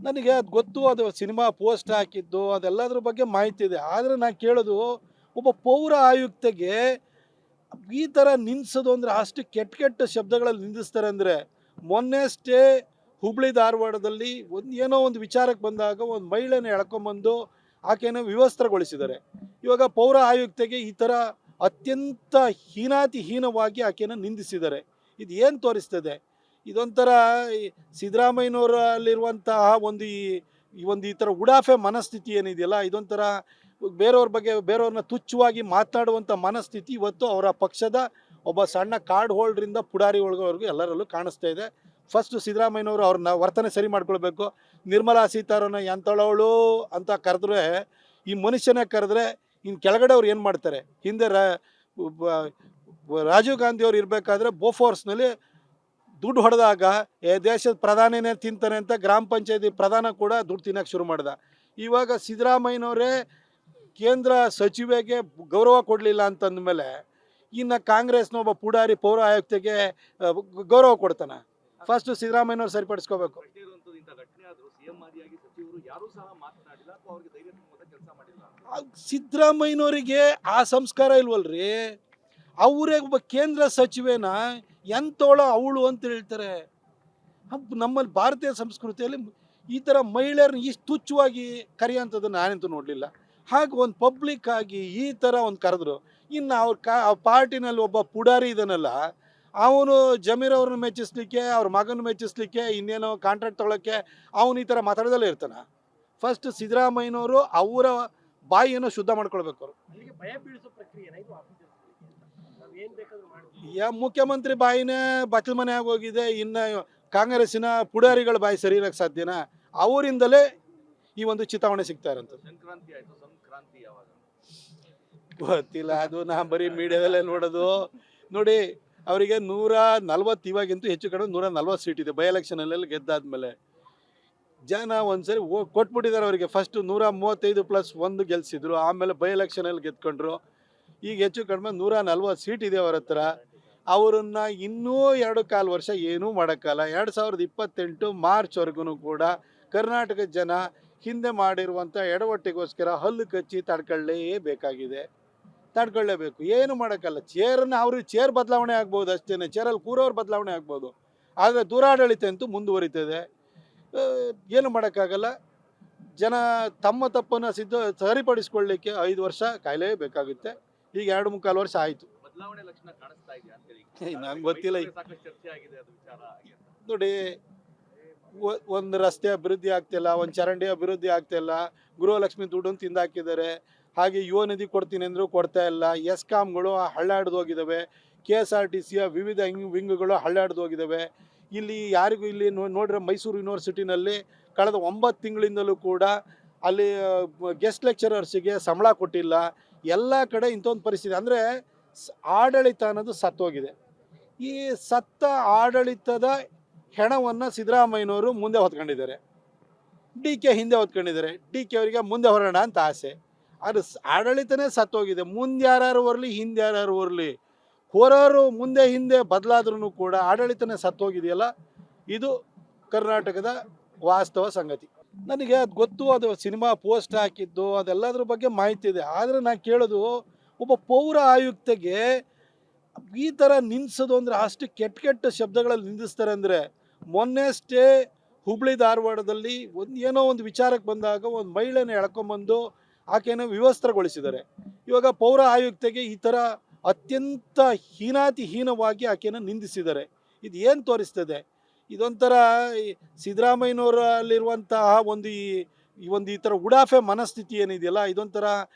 ನನಗೆ ಅದು ಗೊತ್ತು, ಅದು ಸಿನಿಮಾ ಪೋಸ್ಟ್ ಹಾಕಿದ್ದು ಅದೆಲ್ಲದ್ರ ಬಗ್ಗೆ ಮಾಹಿತಿ ಇದೆ. ಆದರೆ ನಾನು ಕೇಳೋದು, ಒಬ್ಬ ಪೌರ ಆಯುಕ್ತಗೆ ಈ ಥರ ನಿಂದಿಸೋದು ಅಂದರೆ ಅಷ್ಟು ಕೆಟ್ಟ ಕೆಟ್ಟ ಶಬ್ದಗಳಲ್ಲಿ ನಿಂದಿಸ್ತಾರೆ ಅಂದರೆ, ಮೊನ್ನೆಯಷ್ಟೇ ಹುಬ್ಳಿ ಧಾರವಾಡದಲ್ಲಿ ಏನೋ ಒಂದು ವಿಚಾರಕ್ಕೆ ಬಂದಾಗ ಒಂದು ಮಹಿಳೆನ ಎಳ್ಕೊಂಬಂದು ಆಕೆಯನ್ನು ವಿವಸ್ತ್ರಗೊಳಿಸಿದ್ದಾರೆ. ಇವಾಗ ಪೌರ ಆಯುಕ್ತೆಗೆ ಈ ಥರ ಅತ್ಯಂತ ಹೀನಾತಿಹೀನವಾಗಿ ಆಕೆಯನ್ನು ನಿಂದಿಸಿದ್ದಾರೆ. ಇದು ಏನು ತೋರಿಸ್ತದೆ? ಇದೊಂಥರ ಈ ಸಿದ್ದರಾಮಯ್ಯನವರಲ್ಲಿರುವಂತಹ ಈ ಥರ ಉಡಾಫೆ ಮನಸ್ಥಿತಿ ಏನಿದೆಯಲ್ಲ, ಇದೊಂಥರ ಬೇರೆಯವ್ರ ಬಗ್ಗೆ ಬೇರೆಯವ್ರನ್ನ ತುಚ್ಛವಾಗಿ ಮಾತನಾಡುವಂಥ ಮನಸ್ಥಿತಿ ಇವತ್ತು ಅವರ ಪಕ್ಷದ ಒಬ್ಬ ಸಣ್ಣ ಕಾರ್ಡ್ ಹೋಲ್ಡ್ರಿಂದ ಪುಡಾರಿ ಒಳಗವರೆಗೂ ಎಲ್ಲರಲ್ಲೂ ಕಾಣಿಸ್ತಾ ಇದೆ. ಫಸ್ಟು ಸಿದ್ದರಾಮಯ್ಯನವರು ಅವ್ರನ್ನ ವರ್ತನೆ ಸರಿ ಮಾಡ್ಕೊಳ್ಬೇಕು. ನಿರ್ಮಲಾ ಸೀತಾರಾಮನ್ ಎಂಥಳವಳು ಅಂತ ಕರೆದ್ರೆ, ಈ ಮನುಷ್ಯನೇ ಕರೆದ್ರೆ ಇನ್ನು ಕೆಳಗಡೆ ಅವ್ರು ಏನು ಮಾಡ್ತಾರೆ? ಹಿಂದೆ ರಾಜೀವ್ ಗಾಂಧಿ ಅವ್ರು ಇರಬೇಕಾದ್ರೆ ಬೋಫೋರ್ಸ್ನಲ್ಲಿ ದುಡ್ಡು ಹೊಡೆದಾಗ ದೇಶದ ಪ್ರಧಾನಿನೇ ತಿಂತಾನೆ ಅಂತ ಗ್ರಾಮ ಪಂಚಾಯತಿ ಪ್ರಧಾನ ಕೂಡ ದುಡ್ಡು ತಿನ್ನೋಕೆ ಶುರು ಮಾಡ್ದ. ಇವಾಗ ಸಿದ್ದರಾಮಯ್ಯನವರೇ ಕೇಂದ್ರ ಸಚಿವೆಗೆ ಗೌರವ ಕೊಡಲಿಲ್ಲ ಅಂತಂದಮೇಲೆ ಇನ್ನು ಕಾಂಗ್ರೆಸ್ನ ಒಬ್ಬ ಪುಡಾರಿ ಪೌರ ಆಯುಕ್ತೆಗೆ ಗೌರವ ಕೊಡ್ತಾನ? ಫಸ್ಟು ಸಿದ್ದರಾಮಯ್ಯನವ್ರು ಸರಿಪಡಿಸ್ಕೋಬೇಕು. ಸಿದ್ದರಾಮಯ್ಯನವರಿಗೆ ಆ ಸಂಸ್ಕಾರ ಇಲ್ವಲ್ರಿ. ಅವರೇ ಒಬ್ಬ ಕೇಂದ್ರ ಸಚಿವೆನ ಎಂತೋಳ ಅವಳು ಅಂತ ಹೇಳ್ತಾರೆ. ನಮ್ಮಲ್ಲಿ ಭಾರತೀಯ ಸಂಸ್ಕೃತಿಯಲ್ಲಿ ಈ ಥರ ಮಹಿಳೆಯರನ್ನ ಇಷ್ಟು ತುಚ್ಛವಾಗಿ ಕರೆಯೋಂಥದ್ದು ನಾನಂತೂ ನೋಡಲಿಲ್ಲ. ಹಾಗೆ ಒಂದು ಪಬ್ಲಿಕ್ ಆಗಿ ಈ ಥರ ಒಂದು ಕರೆದ್ರು. ಇನ್ನು ಅವ್ರ ಪಾರ್ಟಿನಲ್ಲಿ ಒಬ್ಬ ಪುಡಾರಿ ಇದನ್ನಲ್ಲ, ಅವನು ಜಮೀರ್ ಅವ್ರನ್ನ ಮೆಚ್ಚಿಸ್ಲಿಕ್ಕೆ, ಅವ್ರ ಮಗನ ಮೆಚ್ಚಿಸ್ಲಿಕ್ಕೆ, ಇನ್ನೇನೋ ಕಾಂಟ್ರಾಕ್ಟ್ ತೊಗೊಳಕ್ಕೆ ಅವನು ಈ ಥರ ಮಾತಾಡೋದಲ್ಲೇ ಇರ್ತಾನೆ. ಫಸ್ಟ್ ಸಿದ್ದರಾಮಯ್ಯನವರು ಅವರ ಬಾಯಿಯನ್ನು ಶುದ್ಧ ಮಾಡ್ಕೊಳ್ಬೇಕು. ಅವರು ಮುಖ್ಯಮಂತ್ರಿ ಬಾಯಿನೇ ಬಚ್ಚಲ ಮನೆ ಆಗೋಗಿದೆ. ಇನ್ನು ಕಾಂಗ್ರೆಸ್ಸಿನ ಪುಡಾರಿಗಳ ಬಾಯಿ ಸರಿ ಇರೋಕ್ಕೆ ಸಾಧ್ಯನಾ? ಅವರಿಂದಲೇ ಈ ಒಂದು ಚಿತಾವಣೆ ಸಿಗ್ತಾ ಇರೋಂಥದ್ದು. ಗೊತ್ತಿಲ್ಲ, ಅದು ನಾ ಬರೀ ಮೀಡಿಯಾದಲ್ಲೇ ನೋಡೋದು. ನೋಡಿ, ಅವರಿಗೆ 140 ಇವಾಗಂತೂ ಹೆಚ್ಚು ಕಡೆ 140 ಸೀಟ್ ಇದೆ. ಬೈ ಎಲೆಕ್ಷನಲ್ಲೆಲ್ಲ ಗೆದ್ದಾದ್ಮೇಲೆ ಜನ ಒಂದ್ಸರಿ ಕೊಟ್ಬಿಟ್ಟಿದ್ದಾರೆ ಅವರಿಗೆ. ಫಸ್ಟು 135+1 ಗೆಲ್ಸಿದ್ರು, ಆಮೇಲೆ ಬೈ ಎಲೆಕ್ಷನಲ್ಲಿ ಗೆದ್ಕೊಂಡ್ರು. ಈಗ ಹೆಚ್ಚು ಕಡಿಮೆ 140 ಸೀಟ್ ಇದೆ ಅವ್ರ ಹತ್ರ. ಅವರನ್ನು ಇನ್ನೂ 2.25 ವರ್ಷ ಏನೂ ಮಾಡೋಕ್ಕಲ್ಲ. 2028 ಮಾರ್ಚ್ವರೆಗೂ ಕೂಡ ಕರ್ನಾಟಕದ ಜನ ಹಿಂದೆ ಮಾಡಿರುವಂಥ ಎಡವಟ್ಟಿಗೋಸ್ಕರ ಹಲ್ಲು ಕಚ್ಚಿ ತಡ್ಕೊಳ್ಳೇಬೇಕು. ಏನು ಮಾಡೋಕ್ಕಲ್ಲ. ಅವ್ರಿಗೆ ಚೇರ್ ಬದಲಾವಣೆ ಆಗ್ಬೋದು ಅಷ್ಟೇ, ಚೇರಲ್ಲಿ ಕೂರೋರು ಬದಲಾವಣೆ ಆಗ್ಬೋದು. ಆದರೆ ದುರಾಡಳಿತ ಅಂತೂ ಮುಂದುವರಿತದೆ. ಏನು ಮಾಡೋಕ್ಕಾಗಲ್ಲ. ಜನ ತಮ್ಮ ತಪ್ಪನ್ನು ಸರಿಪಡಿಸ್ಕೊಳ್ಳಿಕ್ಕೆ 5 ವರ್ಷ ಕಾಯಲೇಬೇಕಾಗುತ್ತೆ. ಈಗ 2.25 ವರ್ಷ ಆಯಿತು. ನಂಗೆ ಗೊತ್ತಿಲ್ಲ. ನೋಡಿ, ಒಂದು ರಸ್ತೆ ಅಭಿವೃದ್ಧಿ ಆಗ್ತಿಲ್ಲ, ಒಂದು ಚರಂಡಿ ಅಭಿವೃದ್ಧಿ ಆಗ್ತಿಲ್ಲ, ಗೃಹಲಕ್ಷ್ಮಿ ದುಡ್ಡನ್ನು ತಿಂದಾಕಿದ್ದಾರೆ. ಹಾಗೆ ಯುವ ನಿಧಿ ಕೊಡ್ತೀನಿ ಅಂದರೂ ಕೊಡ್ತಾ ಇಲ್ಲ. ಎಸ್ಕಾಮ್ಗಳು ಹಳ್ಳಾಡ್ದೋಗಿದ್ದಾವೆ. KSRTCಯ ವಿವಿಧ ವಿಂಗ್ಗಳು ಹಳ್ಳಾಡ್ದೋಗಿದ್ದಾವೆ. ಇಲ್ಲಿ ಯಾರಿಗೂ ಇಲ್ಲಿ ನೋಡ್ರೆ ಮೈಸೂರು ಯೂನಿವರ್ಸಿಟಿನಲ್ಲಿ ಕಳೆದ 9 ತಿಂಗಳಿಂದಲೂ ಕೂಡ ಅಲ್ಲಿ ಗೆಸ್ಟ್ ಲೆಕ್ಚರರ್ಸಿಗೆ ಸಂಬಳ ಕೊಟ್ಟಿಲ್ಲ. ಎಲ್ಲ ಕಡೆ ಇಂಥ ಒಂದು ಪರಿಸ್ಥಿತಿ. ಅಂದರೆ ಆಡಳಿತ ಅನ್ನೋದು ಸತ್ತೋಗಿದೆ. ಈ ಸತ್ತ ಆಡಳಿತದ ಹೆಣವನ್ನು ಸಿದ್ದರಾಮಯ್ಯನವರು ಮುಂದೆ ಹೊತ್ಕೊಂಡಿದ್ದಾರೆ. DK ಹಿಂದೆ ಹೊತ್ಕೊಂಡಿದ್ದಾರೆ. DK ಅವರಿಗೆ ಮುಂದೆ ಹೊರೋಣ ಅಂತ ಆಸೆ. ಅದು ಆಡಳಿತನೇ ಸತ್ತೋಗಿದೆ. ಮುಂದೆ ಯಾರು ಬರಲಿ, ಹಿಂದೆ ಯಾರು ಬರಲಿ, ಹೊರೋರು ಮುಂದೆ ಹಿಂದೆ ಬದಲಾದ್ರೂ ಕೂಡ ಆಡಳಿತನೇ ಸತ್ತೋಗಿದೆಯಲ್ಲ, ಇದು ಕರ್ನಾಟಕದ ವಾಸ್ತವ ಸಂಗತಿ. ನನಗೆ ಅದು ಗೊತ್ತು, ಅದು ಸಿನಿಮಾ ಪೋಸ್ಟ್ ಹಾಕಿದ್ದು ಅದೆಲ್ಲದ್ರ ಬಗ್ಗೆ ಮಾಹಿತಿ ಇದೆ. ಆದರೆ ನಾನು ಕೇಳೋದು, ಒಬ್ಬ ಪೌರ ಆಯುಕ್ತೆಗೆ ಈ ಥರ ನಿಂದಿಸೋದು ಅಂದರೆ ಅಷ್ಟು ಕೆಟ್ಟ ಕೆಟ್ಟ ಶಬ್ದಗಳಲ್ಲಿ ನಿಂದಿಸ್ತಾರೆ ಅಂದರೆ, ಮೊನ್ನೆಯಷ್ಟೇ ಹುಬ್ಳಿ ಧಾರವಾಡದಲ್ಲಿ ಏನೋ ಒಂದು ವಿಚಾರಕ್ಕೆ ಬಂದಾಗ ಒಂದು ಮಹಿಳೆನ ಎಳ್ಕೊಂಬಂದು ಆಕೆಯನ್ನು ವಿವಸ್ತ್ರಗೊಳಿಸಿದ್ದಾರೆ. ಇವಾಗ ಪೌರ ಆಯುಕ್ತೆಗೆ ಈ ಥರ ಅತ್ಯಂತ ಹೀನಾತಿಹೀನವಾಗಿ ಆಕೆಯನ್ನು ನಿಂದಿಸಿದ್ದಾರೆ. ಇದು ಏನು ತೋರಿಸ್ತದೆ? ಇದೊಂಥರ ಸಿದ್ದರಾಮಯ್ಯನವರಲ್ಲಿರುವಂತಹ ಈ ಥರ ಉಡಾಫೆ ಮನಸ್ಥಿತಿ ಏನಿದೆಯಲ್ಲ, ಇದೊಂಥರ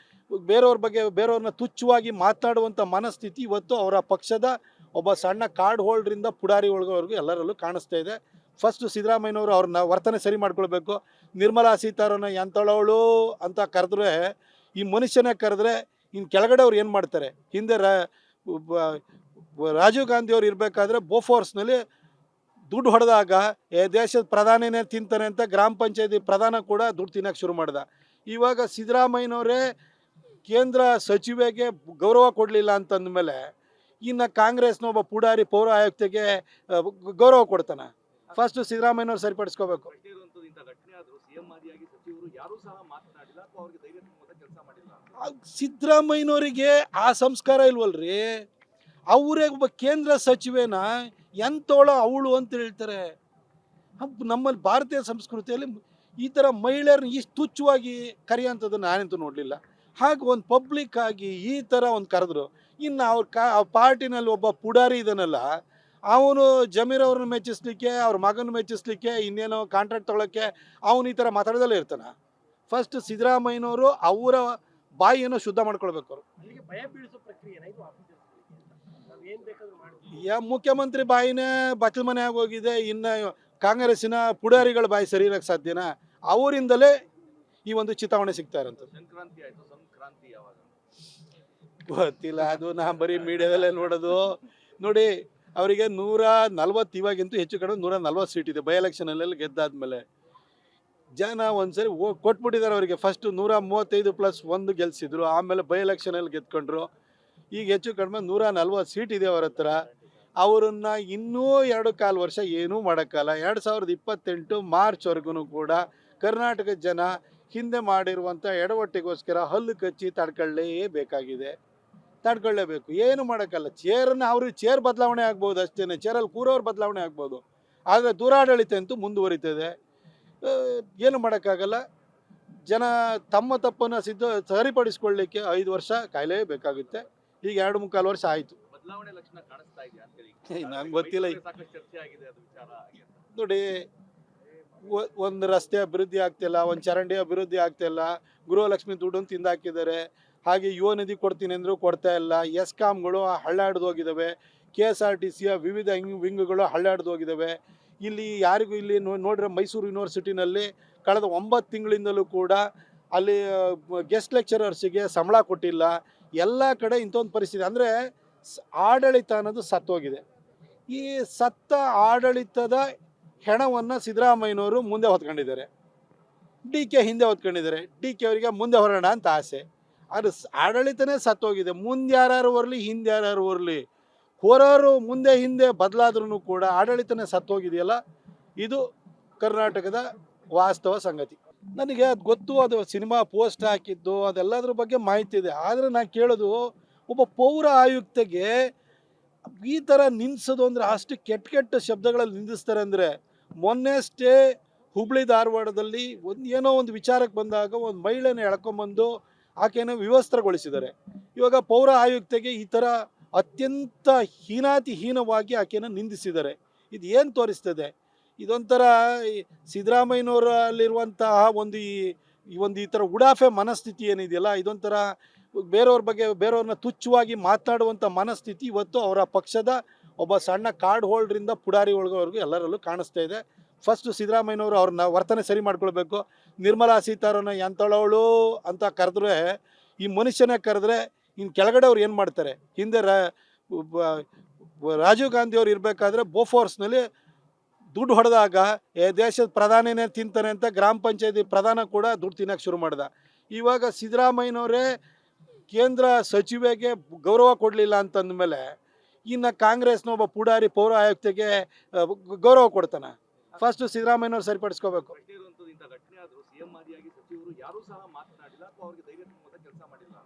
ಬೇರೆಯವ್ರ ಬಗ್ಗೆ ಬೇರೆಯವ್ರನ್ನ ತುಚ್ಛವಾಗಿ ಮಾತನಾಡುವಂಥ ಮನಸ್ಥಿತಿ ಇವತ್ತು ಅವರ ಪಕ್ಷದ ಒಬ್ಬ ಸಣ್ಣ ಕಾರ್ಡ್ ಹೋಲ್ಡ್ರಿಂದ ಪುಡಾರಿ ಒಳಗವರೆಗೂ ಎಲ್ಲರಲ್ಲೂ ಕಾಣಿಸ್ತಾ ಇದೆ. ಫಸ್ಟು ಸಿದ್ದರಾಮಯ್ಯನವರು ಅವ್ರನ್ನ ವರ್ತನೆ ಸರಿ ಮಾಡ್ಕೊಳ್ಬೇಕು. ನಿರ್ಮಲಾ ಸೀತಾರಾಮನ್ ಎಂಥಳವಳು ಅಂತ ಕರೆದ್ರೆ, ಈ ಮನುಷ್ಯನೇ ಕರೆದ್ರೆ ಇನ್ನು ಕೆಳಗಡೆ ಅವ್ರು ಏನು ಮಾಡ್ತಾರೆ? ಹಿಂದೆ ರಾಜೀವ್ ಗಾಂಧಿ ಅವ್ರು ಇರಬೇಕಾದ್ರೆ ಬೋಫೋರ್ಸ್ನಲ್ಲಿ ದುಡ್ಡು ಹೊಡೆದಾಗ ದೇಶದ ಪ್ರಧಾನಿನೇ ತಿಂತಾನೆ ಅಂತ ಗ್ರಾಮ ಪಂಚಾಯತಿ ಪ್ರಧಾನ ಕೂಡ ದುಡ್ಡು ತಿನ್ನೋಕೆ ಶುರು ಮಾಡ್ದ. ಇವಾಗ ಸಿದ್ದರಾಮಯ್ಯನವರೇ ಕೇಂದ್ರ ಸಚಿವೆಗೆ ಗೌರವ ಕೊಡಲಿಲ್ಲ ಅಂತಂದಮೇಲೆ ಇನ್ನು ಕಾಂಗ್ರೆಸ್ನ ಒಬ್ಬ ಪುಡಾರಿ ಪೌರ ಆಯುಕ್ತೆಗೆ ಗೌರವ ಕೊಡ್ತಾನೆ? ಫಸ್ಟು ಸಿದ್ದರಾಮಯ್ಯನವ್ರು ಸರಿಪಡಿಸ್ಕೋಬೇಕು. ಆದ್ರು ಸಿಎಂ ಆದಿಯಾಗಿ ಸಚಿವರು ಯಾರೂ ಸಹ ಮಾತನಾಡಿಲ್ಲ ಅಥವಾ ಅವರಿಗೆ ಧೈರ್ಯ ತುಂಬುವಂತ ಕೆಲಸ ಮಾಡಿಲ್ಲ. ಸಿದ್ದರಾಮಯ್ಯನವರಿಗೆ ಆ ಸಂಸ್ಕಾರ ಇಲ್ವಲ್ರಿ. ಅವರೇ ಒಬ್ಬ ಕೇಂದ್ರ ಸಚಿವೇನ ಎಂತೋಳ ಅವಳು ಅಂತ ಹೇಳ್ತಾರೆ. ನಮ್ಮಲ್ಲಿ ಭಾರತೀಯ ಸಂಸ್ಕೃತಿಯಲ್ಲಿ ಈ ಥರ ಮಹಿಳೆಯರನ್ನ ಇಷ್ಟು ತುಚ್ಛವಾಗಿ ಕರೆಯೋಂಥದ್ದು ನಾನಂತೂ ನೋಡಲಿಲ್ಲ. ಹಾಗೆ ಒಂದು ಪಬ್ಲಿಕ್ ಆಗಿ ಈ ಥರ ಒಂದು ಕರೆದ್ರು. ಇನ್ನು ಅವ್ರ ಪಾರ್ಟಿನಲ್ಲಿ ಒಬ್ಬ ಪುಡಾರಿ ಇದನ್ನಲ್ಲ, ಅವನು ಜಮೀರ್ ಅವ್ರನ್ನ ಮೆಚ್ಚಿಸ್ಲಿಕ್ಕೆ, ಅವ್ರ ಮಗನ ಮೆಚ್ಚಿಸ್ಲಿಕ್ಕೆ, ಇನ್ನೇನೋ ಕಾಂಟ್ರಾಕ್ಟ್ ತೊಗೊಳಕ್ಕೆ ಅವನು ಈ ಥರ ಮಾತಾಡೋದಲ್ಲೇ ಇರ್ತಾನೆ. ಫಸ್ಟ್ ಸಿದ್ದರಾಮಯ್ಯನವರು ಅವರ ಬಾಯಿಯನ್ನು ಶುದ್ಧ ಮಾಡ್ಕೊಳ್ಬೇಕು. ಅವರು ಭಯ ಬೀಳಿಸೋ ಪ್ರಕ್ರಿಯೆ ಮುಖ್ಯಮಂತ್ರಿ ಬಾಯಿನೇ ಬಚ್ಚಲ ಮನೆ ಆಗೋಗಿದೆ. ಇನ್ನು ಕಾಂಗ್ರೆಸ್ಸಿನ ಪುಡಾರಿಗಳ ಬಾಯಿ ಸರಿ ಇರೋಕ್ಕೆ ಸಾಧ್ಯನಾ? ಅವರಿಂದಲೇ ಈ ಒಂದು ಚಿತಾವಣೆ ಸಿಗ್ತಾ ಇರೋಂಥದ್ದು. ಸಂಕ್ರಾಂತಿ ಆಯ್ತು, ಸಂಕ್ರಾಂತಿ ಯಾವಾಗ ಗೊತ್ತಿಲ್ಲ, ಅದು ನಾ ಬರೀ ಮೀಡಿಯಾದಲ್ಲೇ ನೋಡೋದು. ನೋಡಿ, ಅವರಿಗೆ 140 ಇವಾಗಿಂತೂ ಹೆಚ್ಚು ಕಡಿಮೆ 140 ಸೀಟ್ ಇದೆ. ಬೈ ಎಲೆಕ್ಷನಲ್ಲಿ ಗೆದ್ದಾದ್ಮೇಲೆ ಜನ ಒಂದ್ಸರಿ ಕೊಟ್ಬಿಟ್ಟಿದ್ದಾರೆ ಅವರಿಗೆ. ಫಸ್ಟ್ 135+1 ಗೆಲ್ಸಿದ್ರು, ಆಮೇಲೆ ಬೈ ಎಲೆಕ್ಷನಲ್ಲಿ ಗೆದ್ಕೊಂಡ್ರು. ಈಗ ಹೆಚ್ಚು ಕಡಿಮೆ 140 ಸೀಟ್ ಇದೆ ಅವರ ಹತ್ರ. ಅವರನ್ನ ಇನ್ನೂ 2.25 ವರ್ಷ ಏನೂ ಮಾಡೋಕ್ಕಲ್ಲ. 2028 ಮಾರ್ಚ್ವರೆಗೂ ಕೂಡ ಕರ್ನಾಟಕದ ಜನ ಹಿಂದೆ ಮಾಡಿರುವಂಥ ಎಡವಟ್ಟಿಗೋಸ್ಕರ ಹಲ್ಲು ಕಚ್ಚಿ ತಡ್ಕೊಳ್ಳೇಬೇಕು. ಏನು ಮಾಡೋಕ್ಕಲ್ಲ. ಅವ್ರಿಗೆ ಚೇರ್ ಬದಲಾವಣೆ ಆಗ್ಬೋದು ಅಷ್ಟೇ, ಚೇರಲ್ಲಿ ಕೂರೋರು ಬದಲಾವಣೆ ಆಗ್ಬೋದು. ಆದರೆ ದುರಾಡಳಿತ ಅಂತೂ ಮುಂದುವರಿತದೆ. ಏನು ಮಾಡೋಕ್ಕಾಗಲ್ಲ. ಜನ ತಮ್ಮ ತಪ್ಪನ್ನು ಸರಿಪಡಿಸ್ಕೊಳ್ಳಿಕ್ಕೆ 5 ವರ್ಷ ಕಾಯಲೇಬೇಕಾಗುತ್ತೆ. ಈಗ 2.25 ವರ್ಷ ಆಯಿತು. ಬದಲಾವಣೆ ಲಕ್ಷಣ ಕಾಣಿಸ್ತಾ ಇದೆಯಾ ಅಂತ ಹೇಳಿ ನಂಗೆ ಗೊತ್ತಿಲ್ಲ. ಸಾಕಷ್ಟು ಚರ್ಚೆ ಆಗಿದೆ ಅದು ವಿಚಾರ. ನೋಡಿ, ಒಂದು ರಸ್ತೆ ಅಭಿವೃದ್ಧಿ ಆಗ್ತಿಲ್ಲ, ಒಂದು ಚರಂಡಿ ಅಭಿವೃದ್ಧಿ ಆಗ್ತಿಲ್ಲ, ಗೃಹಲಕ್ಷ್ಮಿ ದುಡ್ಡನ್ನು ತಿಂದಾಕಿದ್ದಾರೆ. ಹಾಗೆ ಯುವ ನಿಧಿ ಕೊಡ್ತೀನಿ ಅಂದರೂ ಕೊಡ್ತಾ ಇಲ್ಲ. ಎಸ್ಕಾಮ್ಗಳು ಹಳ್ಳಾಡ್ದು ಹೋಗಿದ್ದಾವೆ. KSRTCಯ ವಿವಿಧ ವಿಂಗ್ಗಳು ಹಳ್ಳಾಡ್ದು ಹೋಗಿದ್ದಾವೆ. ಇಲ್ಲಿ ಯಾರಿಗೂ ಇಲ್ಲಿ ನೋಡ್ರೆ ಮೈಸೂರು ಯೂನಿವರ್ಸಿಟಿನಲ್ಲಿ ಕಳೆದ 9 ತಿಂಗಳಿಂದಲೂ ಕೂಡ ಅಲ್ಲಿ ಗೆಸ್ಟ್ ಲೆಕ್ಚರರ್ಸಿಗೆ ಸಂಬಳ ಕೊಟ್ಟಿಲ್ಲ. ಎಲ್ಲ ಕಡೆ ಇಂಥೊಂದು ಪರಿಸ್ಥಿತಿ. ಅಂದರೆ ಆಡಳಿತ ಅನ್ನೋದು ಸತ್ತೋಗಿದೆ. ಈ ಸತ್ತ ಆಡಳಿತದ ಹೆಣವನ್ನು ಸಿದ್ದರಾಮಯ್ಯನವರು ಮುಂದೆ ಹೊತ್ಕೊಂಡಿದ್ದಾರೆ. DK ಹಿಂದೆ ಹೊತ್ಕೊಂಡಿದ್ದಾರೆ. DK ಅವರಿಗೆ ಮುಂದೆ ಹೊರೋಣ ಅಂತ ಆಸೆ. ಅದು ಆಡಳಿತನೇ ಸತ್ತೋಗಿದೆ. ಮುಂದೆ ಯಾರು ಬರಲಿ, ಹಿಂದೆ ಯಾರು ಬರಲಿ, ಹೊರೋರು ಮುಂದೆ ಹಿಂದೆ ಬದಲಾದ್ರೂ ಕೂಡ ಆಡಳಿತನೇ ಸತ್ತೋಗಿದೆಯಲ್ಲ. ಇದು ಕರ್ನಾಟಕದ ವಾಸ್ತವ ಸಂಗತಿ. ನನಗೆ ಅದು ಗೊತ್ತು, ಅದು ಸಿನಿಮಾ ಪೋಸ್ಟ್ ಹಾಕಿದ್ದು ಅದೆಲ್ಲದ್ರ ಬಗ್ಗೆ ಮಾಹಿತಿ ಇದೆ. ಆದರೆ ನಾನು ಕೇಳೋದು, ಒಬ್ಬ ಪೌರ ಆಯುಕ್ತಗೆ ಈ ಥರ ನಿಲ್ಲಿಸೋದು ಅಂದರೆ ಅಷ್ಟು ಕೆಟ್ಟ ಶಬ್ದಗಳಲ್ಲಿ ನಿಂದಿಸ್ತಾರೆ. ಅಂದರೆ ಮೊನ್ನೆಷ್ಟೇ ಹುಬ್ಳಿ ಧಾರವಾಡದಲ್ಲಿ ಏನೋ ಒಂದು ವಿಚಾರಕ್ಕೆ ಬಂದಾಗ ಒಂದು ಮಹಿಳೆನ ಎಳ್ಕೊಂಬಂದು ಆಕೆಯನ್ನು ವಿವಸ್ತ್ರಗೊಳಿಸಿದ್ದಾರೆ. ಇವಾಗ ಪೌರ ಆಯುಕ್ತೆಗೆ ಈ ಥರ ಅತ್ಯಂತ ಹೀನಾತಿಹೀನವಾಗಿ ಆಕೆಯನ್ನು ನಿಂದಿಸಿದ್ದಾರೆ. ಇದು ಏನು ತೋರಿಸ್ತದೆ? ಇದೊಂಥರ ಸಿದ್ದರಾಮಯ್ಯನವರಲ್ಲಿರುವಂತಹ ಈ ಥರ ಉಡಾಫೆ ಮನಸ್ಥಿತಿ ಏನಿದೆಯಲ್ಲ, ಇದೊಂಥರ ಬೇರೆಯವ್ರ ಬಗ್ಗೆ ಬೇರೆಯವ್ರನ್ನ ತುಚ್ಛವಾಗಿ ಮಾತನಾಡುವಂಥ ಮನಸ್ಥಿತಿ ಇವತ್ತು ಅವರ ಪಕ್ಷದ ಒಬ್ಬ ಸಣ್ಣ ಕಾರ್ಡ್ ಹೋಲ್ಡ್ರಿಂದ ಪುಡಾರಿ ಒಳಗವರೆಗೂ ಎಲ್ಲರಲ್ಲೂ ಕಾಣಿಸ್ತಾ ಇದೆ. ಫಸ್ಟ್ ಸಿದ್ದರಾಮಯ್ಯನವರು ಅವ್ರನ್ನ ವರ್ತನೆ ಸರಿ ಮಾಡ್ಕೊಳ್ಬೇಕು. ನಿರ್ಮಲಾ ಸೀತಾರಾಮನ್ ಎಂಥಳವಳು ಅಂತ ಕರೆದ್ರೆ, ಈ ಮನುಷ್ಯನೇ ಕರೆದ್ರೆ ಇನ್ನು ಕೆಳಗಡೆ ಅವ್ರು ಏನು ಮಾಡ್ತಾರೆ? ಹಿಂದೆ ರಾಜೀವ್ ಗಾಂಧಿ ಅವ್ರು ಇರಬೇಕಾದ್ರೆ ಬೋಫೋರ್ಸ್ನಲ್ಲಿ ದುಡ್ಡು ಹೊಡೆದಾಗ ದೇಶದ ಪ್ರಧಾನಿನೇ ತಿಂತಾನೆ ಅಂತ ಗ್ರಾಮ ಪಂಚಾಯತಿ ಪ್ರಧಾನ ಕೂಡ ದುಡ್ಡು ತಿನ್ನೋಕ್ಕೆ ಶುರು ಮಾಡ್ದ. ಇವಾಗ ಸಿದ್ದರಾಮಯ್ಯನವರೇ ಕೇಂದ್ರ ಸಚಿವೆಗೆ ಗೌರವ ಕೊಡಲಿಲ್ಲ ಅಂತಂದಮೇಲೆ ಇನ್ನು ಕಾಂಗ್ರೆಸ್ನ ಒಬ್ಬ ಪುಡಾರಿ ಪೌರ ಆಯುಕ್ತೆಗೆ ಗೌರವ ಕೊಡ್ತಾನೆ. ಫಸ್ಟ್ ಸಿದ್ದರಾಮಯ್ಯನವ್ರು ಸರಿಪಡಿಸ್ಕೋಬೇಕು. ಇಂಥ ಘಟನೆ ಆದರೂ ಸಿಎಂ ಆದಿಯಾಗಿ ಸಚಿವರು ಯಾರೂ ಸಹ ಮಾತನಾಡಿಲ್ಲ ಅಥವಾ ಅವರಿಗೆ ಧೈರ್ಯ ತುಂಬುವಂತ ಕೆಲಸ ಮಾಡಿಲ್ಲ.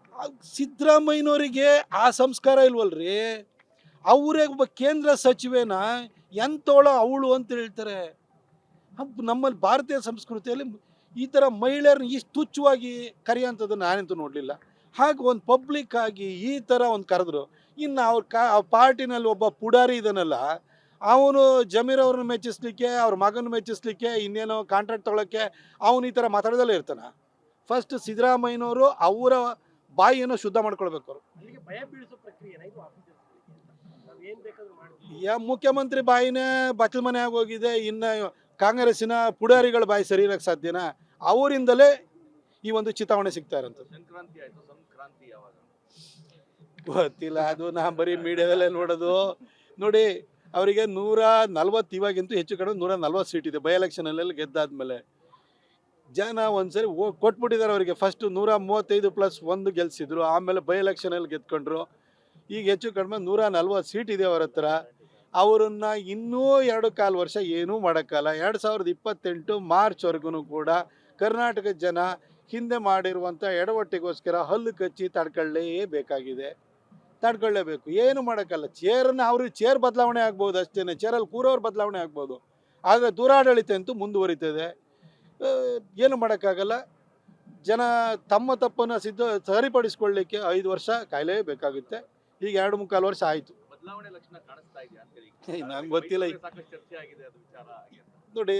ಸಿದ್ದರಾಮಯ್ಯನವರಿಗೆ ಆ ಸಂಸ್ಕಾರ ಇಲ್ವಲ್ರಿ. ಅವರೇ ಒಬ್ಬ ಕೇಂದ್ರ ಸಚಿವೇನ ಎಂತೋಳ ಅವಳು ಅಂತ ಹೇಳ್ತಾರೆ. ನಮ್ಮಲ್ಲಿ ಭಾರತೀಯ ಸಂಸ್ಕೃತಿಯಲ್ಲಿ ಈ ಥರ ಮಹಿಳೆಯರನ್ನ ಇಷ್ಟು ತುಚ್ಛವಾಗಿ ಕರೆಯೋಂಥದ್ದು ನಾನಂತೂ ನೋಡಲಿಲ್ಲ. ಹಾಗೆ ಒಂದು ಪಬ್ಲಿಕ್ ಆಗಿ ಈ ಥರ ಒಂದು ಕರೆದ್ರು. ಇನ್ನು ಅವ್ರ ಪಾರ್ಟಿನಲ್ಲಿ ಒಬ್ಬ ಪುಡಾರಿ ಇದನ್ನಲ್ಲ, ಅವನು ಜಮೀರ್ ಅವ್ರನ್ನ ಮೆಚ್ಚಿಸ್ಲಿಕ್ಕೆ, ಅವ್ರ ಮಗನ ಮೆಚ್ಚಿಸ್ಲಿಕ್ಕೆ, ಇನ್ನೇನೋ ಕಾಂಟ್ರಾಕ್ಟ್ ತೊಗೊಳಕ್ಕೆ ಅವನು ಈ ಥರ ಮಾತಾಡೋದಲ್ಲೇ ಇರ್ತಾನೆ. ಫಸ್ಟ್ ಸಿದ್ದರಾಮಯ್ಯನವರು ಅವರ ಬಾಯಿಯನ್ನು ಶುದ್ಧ ಮಾಡ್ಕೊಳ್ಬೇಕು. ಅವರು ಭಯ ಬೀಳಿಸೋ ಪ್ರಕ್ರಿಯೆ ಮುಖ್ಯಮಂತ್ರಿ ಬಾಯಿನೇ ಬಚ್ಚಲ ಮನೆ ಆಗೋಗಿದೆ. ಇನ್ನು ಕಾಂಗ್ರೆಸ್ಸಿನ ಪುಡಾರಿಗಳ ಬಾಯಿ ಸರಿ ಇರೋಕ್ಕೆ ಸಾಧ್ಯನಾ? ಅವರಿಂದಲೇ ಈ ಒಂದು ಚಿತಾವಣೆ ಸಿಗ್ತಾ ಇರೋಂಥದ್ದು. ಸಂಕ್ರಾಂತಿ ಆಯ್ತು, ಸಂಕ್ರಾಂತಿ ಯಾವಾಗ ಗೊತ್ತಿಲ್ಲ, ಅದು ನಾ ಬರೀ ಮೀಡಿಯಾದಲ್ಲೇ ನೋಡೋದು. ನೋಡಿ, ಅವರಿಗೆ 140 ಇವಾಗಿಂತೂ ಹೆಚ್ಚು ಕಡಿಮೆ 140 ಸೀಟ್ ಇದೆ. ಬೈ ಎಲೆಕ್ಷನಲ್ಲಿ ಗೆದ್ದಾದ್ಮೇಲೆ ಜನ ಒಂದ್ಸರಿ ಕೊಟ್ಬಿಟ್ಟಿದ್ದಾರೆ ಅವರಿಗೆ. ಫಸ್ಟ್ 135+1 ಗೆಲ್ಸಿದ್ರು, ಆಮೇಲೆ ಬೈ ಎಲೆಕ್ಷನಲ್ಲಿ ಗೆದ್ಕೊಂಡ್ರು. ಈಗ ಹೆಚ್ಚು ಕಡಿಮೆ 140 ಸೀಟ್ ಇದೆ ಅವರ ಹತ್ರ. ಅವರನ್ನು ಇನ್ನೂ 2.25 ವರ್ಷ ಏನೂ ಮಾಡೋಕ್ಕಲ್ಲ. 2028 ಮಾರ್ಚ್ವರೆಗೂ ಕೂಡ ಕರ್ನಾಟಕದ ಜನ ಹಿಂದೆ ಮಾಡಿರುವಂಥ ಎಡವಟ್ಟಿಗೋಸ್ಕರ ಹಲ್ಲು ಕಚ್ಚಿ ತಡ್ಕೊಳ್ಳೇಬೇಕಾಗಿದೆ. ತಡ್ಕೊಳ್ಳೇಬೇಕು, ಏನು ಮಾಡೋಕ್ಕಲ್ಲ. ಅವ್ರಿಗೆ ಚೇರ್ ಬದಲಾವಣೆ ಆಗ್ಬೋದು ಅಷ್ಟೇ, ಚೇರಲ್ಲಿ ಕೂರೋರು ಬದಲಾವಣೆ ಆಗ್ಬೋದು, ಆದರೆ ದುರಾಡಳಿತ ಅಂತೂ ಮುಂದುವರಿತದೆ. ಏನು ಮಾಡೋಕ್ಕಾಗಲ್ಲ. ಜನ ತಮ್ಮ ತಪ್ಪನ್ನು ಸರಿಪಡಿಸ್ಕೊಳ್ಳಿಕ್ಕೆ 5 ವರ್ಷ ಕಾಯಲೇಬೇಕಾಗುತ್ತೆ. ಈಗ 2.25 ವರ್ಷ ಆಯಿತು. ಬದಲಾವಣೆ ಲಕ್ಷಣ ಕಾಣಿಸ್ತಾ ಇದೆಯಾ ಅಂತ ಹೇಳಿ ನಂಗೆ ಗೊತ್ತಿಲ್ಲ. ಸಾಕಷ್ಟು ಚರ್ಚೆ ಆಗಿದೆ ಅದು ವಿಚಾರ ಆಗಿ ಅಂತ. ನೋಡಿ,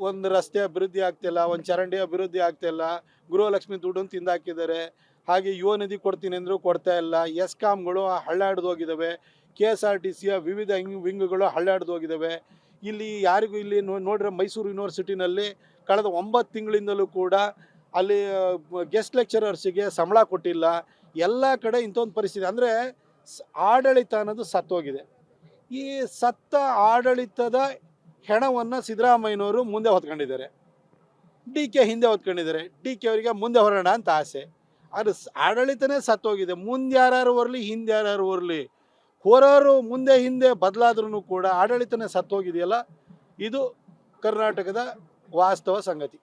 ಒಂದು ರಸ್ತೆ ಅಭಿವೃದ್ಧಿ ಆಗ್ತಿಲ್ಲ, ಒಂದು ಚರಂಡಿ ಅಭಿವೃದ್ಧಿ ಆಗ್ತಿಲ್ಲ, ಗೃಹಲಕ್ಷ್ಮಿ ದುಡ್ಡನ್ನು ತಿಂದಾಕಿದ್ದಾರೆ. ಹಾಗೆ ಯುವ ನಿಧಿ ಕೊಡ್ತೀನಿ ಅಂದರೂ ಕೊಡ್ತಾ ಇಲ್ಲ. ಎಸ್ಕಾಮ್ಗಳು ಹಳ್ಳಾಡ್ದೋಗಿದ್ದಾವೆ. KSRTCಯ ವಿವಿಧ ವಿಂಗ್ಗಳು ಹಳ್ಳಾಡ್ದೋಗಿದ್ದಾವೆ. ಇಲ್ಲಿ ಯಾರಿಗೂ ಇಲ್ಲಿ ನೋಡ್ರೆ ಮೈಸೂರು ಯೂನಿವರ್ಸಿಟಿನಲ್ಲಿ ಕಳೆದ 9 ತಿಂಗಳಿಂದಲೂ ಕೂಡ ಅಲ್ಲಿ ಗೆಸ್ಟ್ ಲೆಕ್ಚರರ್ಸಿಗೆ ಸಂಬಳ ಕೊಟ್ಟಿಲ್ಲ. ಎಲ್ಲ ಕಡೆ ಇಂಥ ಒಂದು ಪರಿಸ್ಥಿತಿ. ಅಂದರೆ ಆಡಳಿತ ಅನ್ನೋದು ಸತ್ತೋಗಿದೆ. ಈ ಸತ್ತ ಆಡಳಿತದ ಹೆಣವನ್ನು ಸಿದ್ದರಾಮಯ್ಯನವರು ಮುಂದೆ ಹೊತ್ಕೊಂಡಿದ್ದಾರೆ, DK ಹಿಂದೆ ಹೊತ್ಕೊಂಡಿದ್ದಾರೆ. DK ಅವರಿಗೆ ಮುಂದೆ ಹೊರೋಣ ಅಂತ ಆಸೆ. ಅದು ಆಡಳಿತನೇ ಸತ್ತೋಗಿದೆ. ಮುಂದೆ ಯಾರು ಬರಲಿ, ಹಿಂದೆ ಯಾರು ಬರಲಿ, ಹೊರೋರು ಮುಂದೆ ಹಿಂದೆ ಬದಲಾದ್ರೂ ಕೂಡ ಆಡಳಿತನೇ ಸತ್ತೋಗಿದೆಯಲ್ಲ. ಇದು ಕರ್ನಾಟಕದ ವಾಸ್ತವ ಸಂಗತಿ.